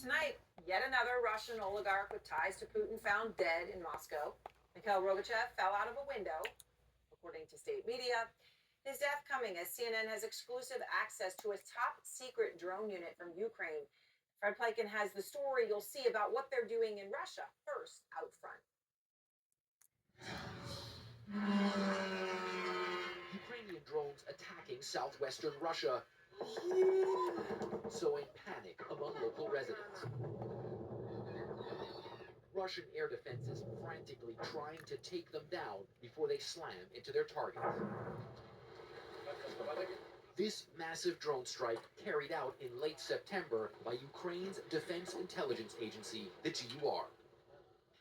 Tonight, yet another Russian oligarch with ties to Putin found dead in Moscow. Mikhail Rogachev fell out of a window, according to state media. His death coming as CNN has exclusive access to a top secret drone unit from Ukraine. Fred Pleitgen has the story you'll see about what they're doing in Russia. First, out front. Ukrainian drones attacking southwestern Russia, sowing panic among local residents. Russian air defenses frantically trying to take them down before they slam into their targets. This massive drone strike carried out in late September by Ukraine's Defense Intelligence Agency, the GUR.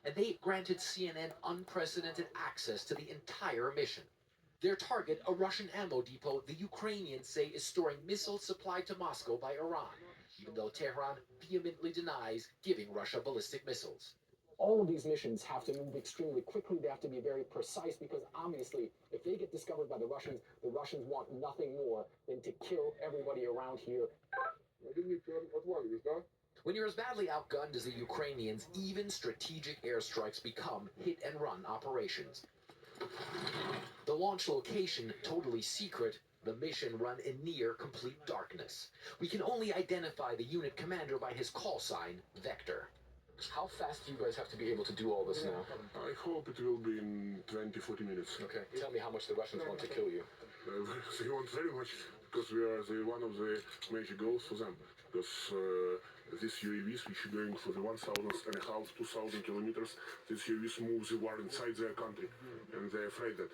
And they granted CNN unprecedented access to the entire mission. Their target, a Russian ammo depot the Ukrainians say is storing missiles supplied to Moscow by Iran, even though Tehran vehemently denies giving Russia ballistic missiles. All of these missions have to move extremely quickly. They have to be very precise because obviously, if they get discovered by the Russians want nothing more than to kill everybody around here. When you're as badly outgunned as the Ukrainians, even strategic airstrikes become hit-and-run operations. The launch location, totally secret, the mission run in near complete darkness. We can only identify the unit commander by his call sign, Vector. How fast do you guys have to be able to do all this now? I hope it will be in 20-40 minutes. Okay. Tell me how much the Russians want to kill you. They want very much, because we are one of the major goals for them. Because these UAVs, which are going for the 1,500, 2,000 kilometers, these UAVs move the war inside their country, and they're afraid that.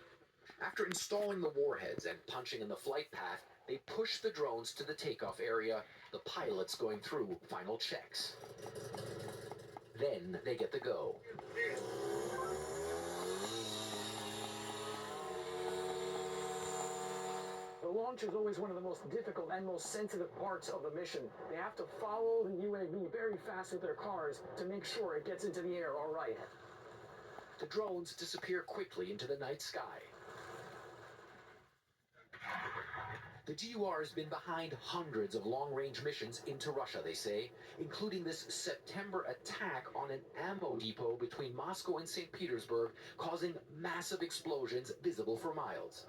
After installing the warheads and punching in the flight path, they push the drones to the takeoff area, the pilots going through final checks. Then they get the go. The launch is always one of the most difficult and most sensitive parts of the mission. They have to follow the UAV very fast with their cars to make sure it gets into the air all right. The drones disappear quickly into the night sky. The GUR has been behind hundreds of long-range missions into Russia, they say, including this September attack on an ammo depot between Moscow and St. Petersburg, causing massive explosions visible for miles.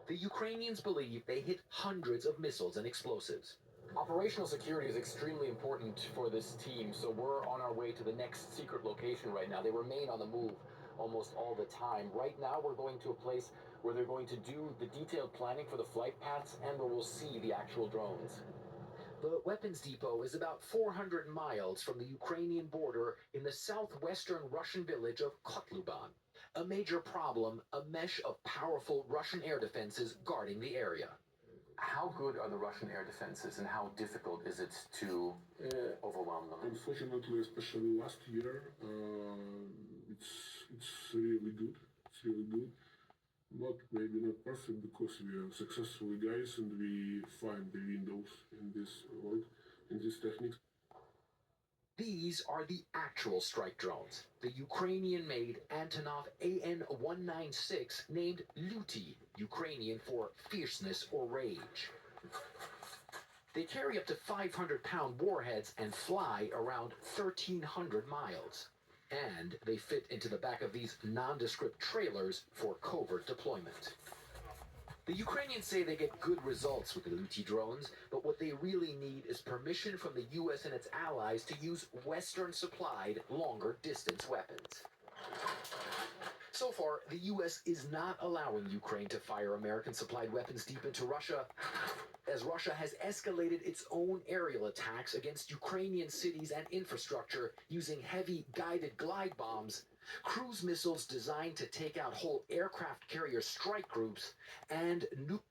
The Ukrainians believe they hit hundreds of missiles and explosives. Operational security is extremely important for this team, so we're on our way to the next secret location right now. They remain on the move almost all the time. Right now, we're going to a place where they're going to do the detailed planning for the flight paths and where we'll see the actual drones. The weapons depot is about 400 miles from the Ukrainian border in the southwestern Russian village of Kotluban. A major problem, a mesh of powerful Russian air defenses guarding the area. How good are the Russian air defenses and how difficult is it to overwhelm them? Unfortunately, especially last year, it's really good. It's really good. But maybe not perfect because we are successful guys and we find the windows in this world, in this techniques. These are the actual strike drones. The Ukrainian-made Antonov AN-196, named Luty, Ukrainian for fierceness or rage. They carry up to 500-pound warheads and fly around 1,300 miles. And they fit into the back of these nondescript trailers for covert deployment. The Ukrainians say they get good results with the Luty drones, but what they really need is permission from the U.S. and its allies to use Western-supplied, longer-distance weapons. So far, the U.S. is not allowing Ukraine to fire American-supplied weapons deep into Russia, as Russia has escalated its own aerial attacks against Ukrainian cities and infrastructure using heavy guided glide bombs, cruise missiles designed to take out whole aircraft carrier strike groups, and nuke